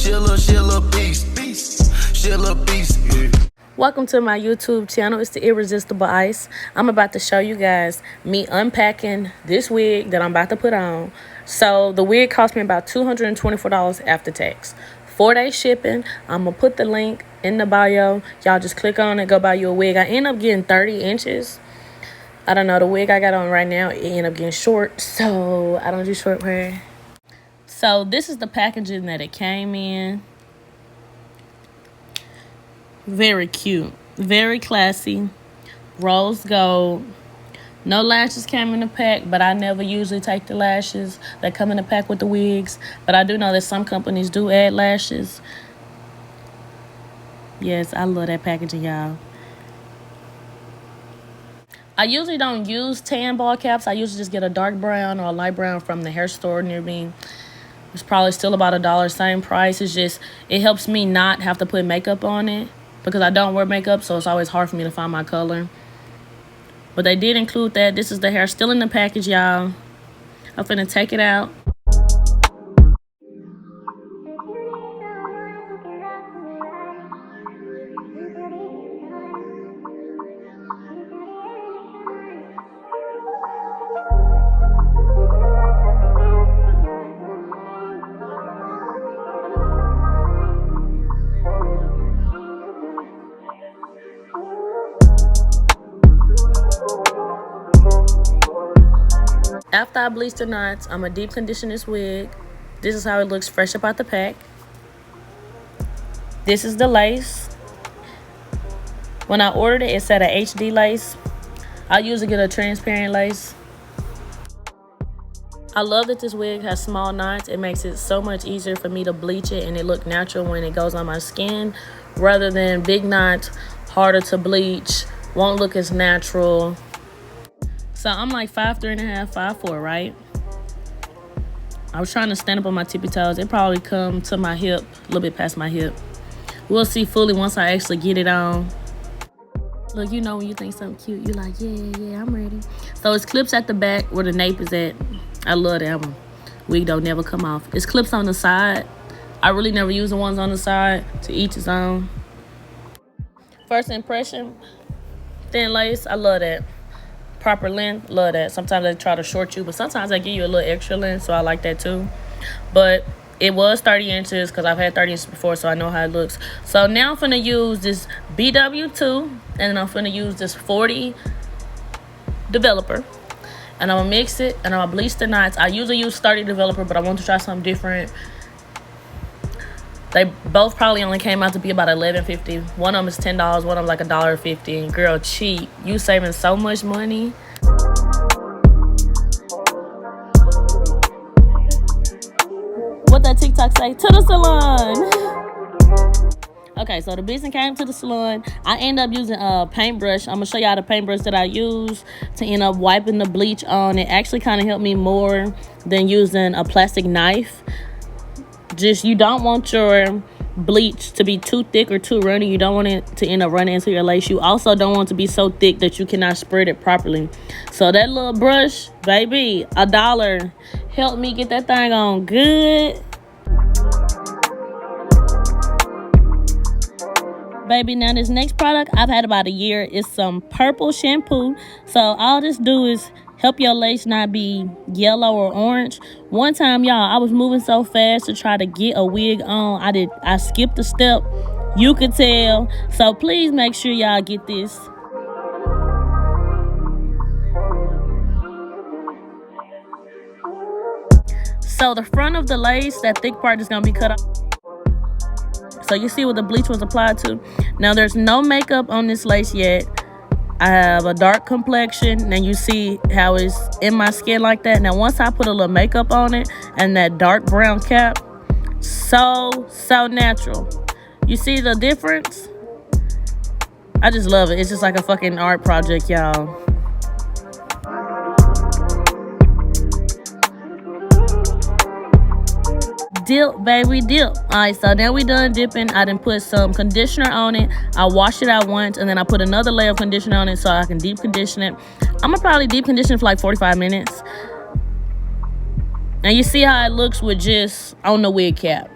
She a little beast. She a little beast. Yeah. Welcome to my YouTube channel. It's the Irresistible Ice. I'm about to show you guys me unpacking this wig that I'm about to put on. So the wig cost me about $224 after tax. 4-day shipping. I'm gonna put the link in the bio. Y'all just click on it, go buy you a wig. I end up getting 30 inches. I don't know, the wig I got on right now, it ended up getting short, so I don't do short hair. So this is the packaging that it came in. Very cute, very classy, rose gold. No lashes came in the pack, but I never usually take the lashes that come in the pack with the wigs. But I do know that some companies do add lashes. Yes, I love that packaging, y'all. I usually don't use tan ball caps. I usually just get a dark brown or a light brown from the hair store near me. It's probably still about $1, same price. It's just, it helps me not have to put makeup on it, because I don't wear makeup, so it's always hard for me to find my color. But they did include that. This is the hair still in the package, y'all. I'm finna take it out. After I bleach the knots, I'm going to deep condition this wig. This is how it looks fresh up out the pack. This is the lace. When I ordered it, it said a HD lace. I usually get a transparent lace. I love that this wig has small knots. It makes it so much easier for me to bleach it and it look natural when it goes on my skin, rather than big knots, harder to bleach, won't look as natural. So I'm like 5'3.5", 5'4", right? I was trying to stand up on my tippy toes. It probably come to my hip, a little bit past my hip. We'll see fully once I actually get it on. Look, you know when you think something cute, you're like, yeah, I'm ready. So it's clips at the back where the nape is at. I love that one. Wig don't never come off. It's clips on the side. I really never use the ones on the side. To each his own. First impression, thin lace, I love that. Proper length, love that. Sometimes they try to short you, but sometimes they give you a little extra length, so I like that too. But it was 30 inches because I've had 30 inches before, so I know how it looks. So now I'm finna use this BW2, and then I'm finna use this 40 developer, and I'm gonna mix it and I'm gonna bleach the knots. I usually use 30 developer, but I want to try something different. They both probably only came out to be about $11.50. One of them is $10, one of them like $1.50. Girl, cheap. You saving so much money. What that TikTok say? To the salon. Okay, so the business came to the salon. I end up using a paintbrush. I'm gonna show y'all the paintbrush that I use to end up wiping the bleach on. It actually kind of helped me more than using a plastic knife. Just, you don't want your bleach to be too thick or too runny. You don't want it to end up running into your lace. You also don't want it to be so thick that you cannot spread it properly. So that little brush, baby, $1 helped me get that thing on good. Baby, now this next product I've had about a year is some purple shampoo. So all this do is help your lace not be yellow or orange. One time, y'all, I was moving so fast to try to get a wig on. I skipped a step. You could tell. So please make sure y'all get this. So the front of the lace, that thick part is gonna be cut off. So you see what the bleach was applied to. Now there's no makeup on this lace yet. I have a dark complexion, and you see how it's in my skin like that. Now once I put a little makeup on it and that dark brown cap, so natural. You see the difference? I just love it. It's just like a fucking art project, y'all. Dip, baby, dip. All right, so now we done dipping. I done put some conditioner on it. I washed it out once, and then I put another layer of conditioner on it so I can deep condition it. I'm gonna probably deep condition for like 45 minutes. And you see how it looks with just on the wig cap.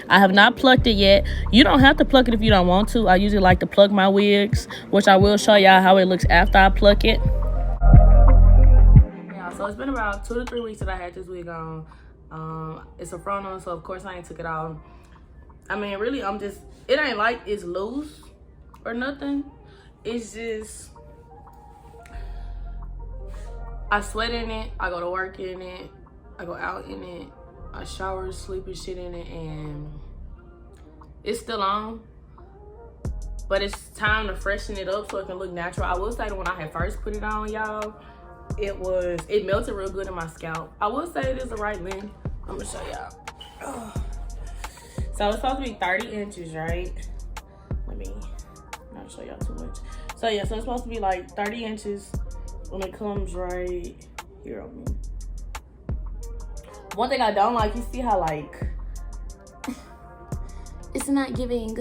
I have not plucked it yet. You don't have to pluck it if you don't want to. I usually like to pluck my wigs, which I will show y'all how it looks after I pluck it. Yeah, so it's been about 2 to 3 weeks that I had this wig on. It's a frontal, so of course I ain't took it off. I mean, really, it ain't like it's loose or nothing. It's just, I sweat in it, I go to work in it, I go out in it, I shower, sleep and shit in it, and it's still on. But it's time to freshen it up so it can look natural. I will say that when I had first put it on, y'all, it melted real good in my scalp. I will say it is the right length. I'm gonna show y'all. So it's supposed to be 30 inches, right? Let me not show y'all too much. So yeah, so it's supposed to be like 30 inches when it comes right here on me. One thing I don't like, you see how like, it's not giving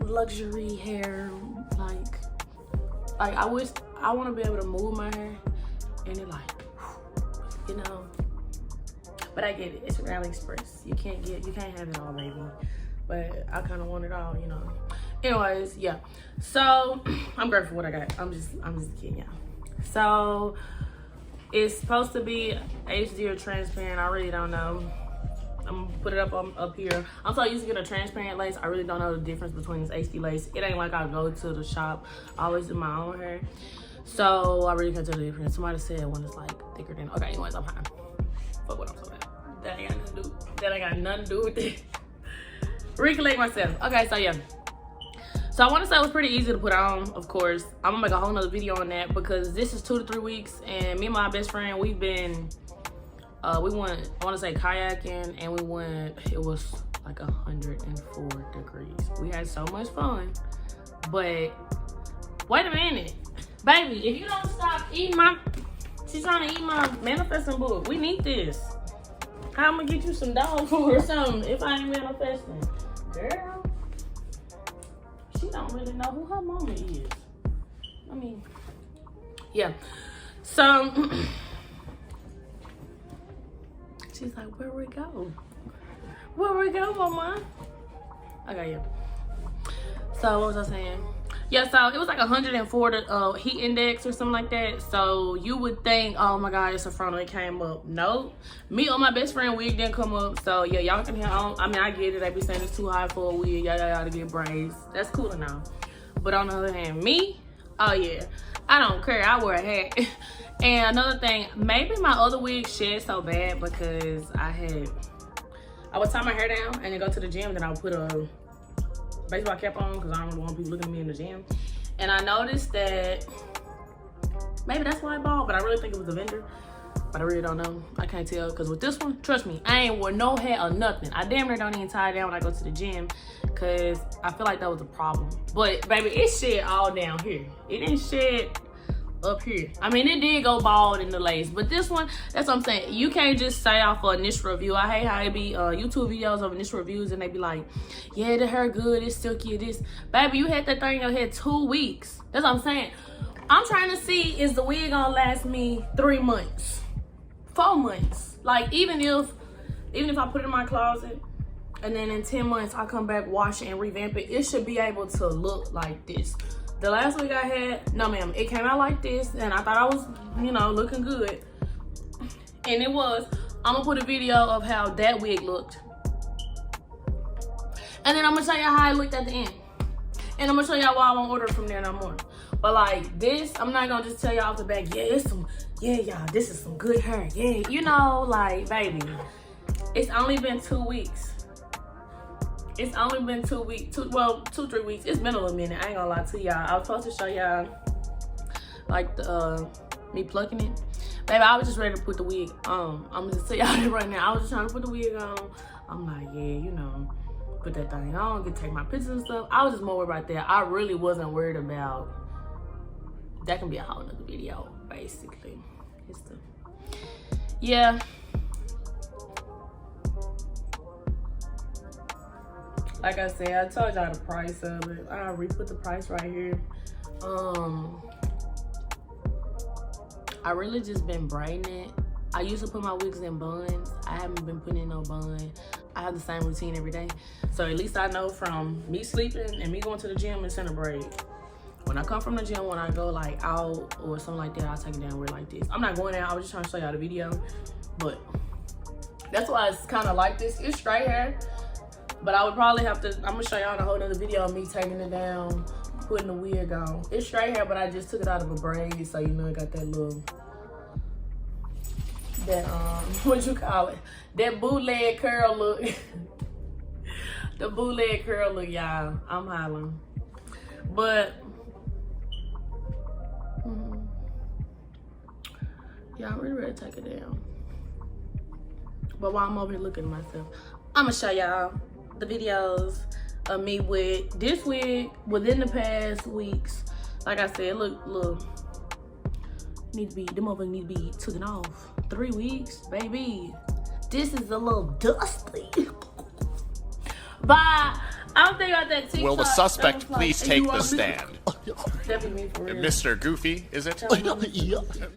luxury hair. Like I want to be able to move my hair and it like, you know. But I get it. It's from AliExpress. You can't have it all, baby. But I kind of want it all, you know. Anyways, yeah. So I'm grateful for what I got. I'm just kidding, y'all. So it's supposed to be HD or transparent. I really don't know. I'm gonna put it up here. I'm so used to getting a transparent lace. I really don't know the difference between this HD lace. It ain't like I go to the shop. I always do my own hair. So I really can't tell the difference. Somebody said one is like thicker than. Okay, anyways, I'm fine. Fuck what I'm talking about. That ain't got nothing to do with it. Recollect myself. Okay, so yeah. So I want to say it was pretty easy to put on, of course. I'm gonna make a whole nother video on that because this is 2 to 3 weeks, and me and my best friend, we went, I want to say kayaking, and it was like 104 degrees. We had so much fun, but wait a minute, baby, if you don't stop eating she's trying to eat my manifesting book. We need this. How I'm gonna get you some dog food or something if I ain't manifesting? Girl, she don't really know who her mama is. I mean, yeah. So, she's like, where we go? Where we go, mama? Okay, yeah. So, what was I saying? Yeah, so it was like 104 heat index or something like that. So you would think, oh my God, it's a frontal, it came up. No, me or my best friend wig didn't come up. So yeah, y'all can hear on. I mean, I get it. They be saying it's too high for a wig. Y'all gotta get braids. That's cool to know. But on the other hand, me, oh yeah, I don't care. I wear a hat. And another thing, maybe my other wig shed so bad because I would tie my hair down and then go to the gym. Then I would put a baseball cap on because I don't really want people looking at me in the gym. And I noticed that maybe that's why I bought, but I really think it was the vendor. But I really don't know. I can't tell because with this one, trust me, I ain't wear no hat or nothing. I damn near don't even tie it down when I go to the gym because I feel like that was a problem. But baby, it shed all down here. It didn't shed up here. I mean, it did go bald in the lace, but this one, that's what I'm saying. You can't just say off for initial review. I hate how it be YouTube videos of initial reviews and they be like, yeah, the hair good, it's silky, this. Baby, you had that thing in your head 2 weeks. That's what I'm saying. I'm trying to see, is the wig gonna last me 3 months, 4 months? Like, even if I put it in my closet and then in 10 months I come back, wash it and revamp it, it should be able to look like this. The last wig I had, no ma'am, it came out like this and I thought I was, you know, looking good. And it was. I'm gonna put a video of how that wig looked. And then I'm gonna show y'all how it looked at the end. And I'm gonna show y'all why I won't order from there no more. But like this, I'm not gonna just tell y'all off the back, yeah, y'all, this is some good hair. Yeah, you know, like, baby, it's only been 2 weeks. It's only been 2 weeks, 2-3 weeks. It's been a little minute, I ain't gonna lie to y'all. I was supposed to show y'all like me plucking it. Baby, I was just ready to put the wig on. I'm gonna tell y'all that right now. I was just trying to put the wig on. I'm like, yeah, you know, put that thing on, get take my pictures and stuff. I was just more worried about that. I really wasn't worried about, that can be a whole nother video, basically. Yeah. Like I said, I told y'all the price of it. I re-put the price right here. I really just been braiding it. I used to put my wigs in buns. I haven't been putting in no bun. I have the same routine every day. So at least I know from me sleeping and me going to the gym and center braid. When I come from the gym, when I go like out or something like that, I'll take it down and wear it like this. I'm not going out, I was just trying to show y'all the video. But that's why it's kind of like this. It's straight hair. But I would probably have to, I'm gonna show y'all in a whole nother video of me taking it down, putting the wig on. It's straight hair, but I just took it out of a braid, so you know it got that little, that what you call it? That bootleg curl look. The bootleg curl look, y'all. I'm hollering. But y'all really ready to take it down. But while I'm over here looking at myself, I'm gonna show y'all the videos of me with this wig within the past weeks. Like I said, look, need to be, them motherfuckers need to be taken off. 3 weeks, baby. This is a little dusty. Bye. I don't think about that TikTok. Will the suspect please take the stand? That'd be me for real. Mr. Goofy, is it?